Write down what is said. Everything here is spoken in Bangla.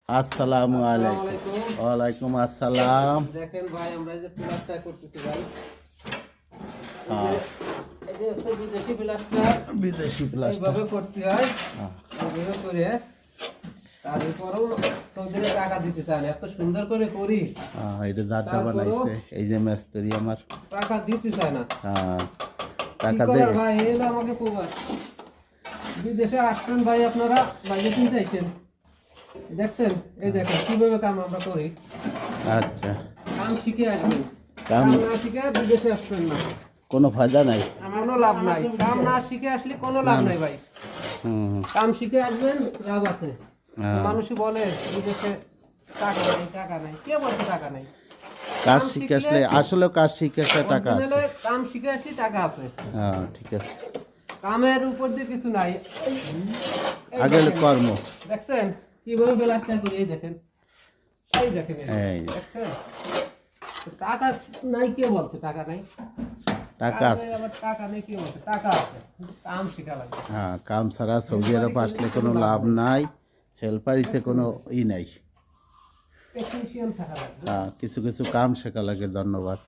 আসসালামু আলাইকুম। ওয়ালাইকুম আসসালাম। দেখেন ভাই, আমরা এই যে প্লাস্টার করতেছি ভাই। হ্যাঁ, এই যে হচ্ছে বিদেশি প্লাস্টার, বিদেশি প্লাস্টার। এইভাবে করতে হয়। হ্যাঁ, এইভাবে করে তারপরেও সৌদিরে টাকা দিতে চান, এত সুন্দর করে করি, এটা দাঁড়টা বানাইছে এই যে মেস্তরি আমার। টাকা দিতে চায় না। হ্যাঁ, কি টাকা করার দেবে। ভাই, এলো আমাকে প্রবাস। বিদেশে আসছেন ভাই, আপনারা বাইরে কিনতে আইছেন, দেখছেন? এই দেখেন কিভাবে কাম আমরা করি। আচ্ছা, কাম শিখে আসবেন, কাম কাম না শিখে বিদেশে আসবেন না, কোনো ফায়দা নাই। কোনো লাভ নাই। কাম না শিখে আসলে কোনো লাভ নাই ভাই। হুম, কাম শিখে আসবেন, লাভ আছে। হ্যাঁ। মানুষই বলে বিদেশে টাকা নাই, টাকা নাই। কে বলছে টাকা নাই? কাজ কাম শিখে আসলে শিখলে- আসলে কাজ শিখে আসলে টাকা আছে। originally কাম শিখে আসলে টাকা আছে। হ্যাঁ, ঠিক আছে। কামের উপর দিয়ে কিছু নাই। এই আগে হলো দেখেন, কর্ম। দেখছেন কিভাবে বেলাসটা করি? এই দেখেন, এই দেখেন, এই দেখছেন? টাকা নাই কে বলছে টাকা নাই? টাকা আছে। আবার টাকা নেই কে বলছে? টাকা আছে, কিন্তু কাম শিখা লাগবে। হ্যাঁ, কাম ছাড়া সৌদি আরব আসলে কোনো লাভ নাই। হেল্পারিতে কোনো ই নাই। টেকনিশিয়ান থাকা লাগবে। হ্যাঁ, কিছু কিছু কাম শেখা লাগে। ধন্যবাদ।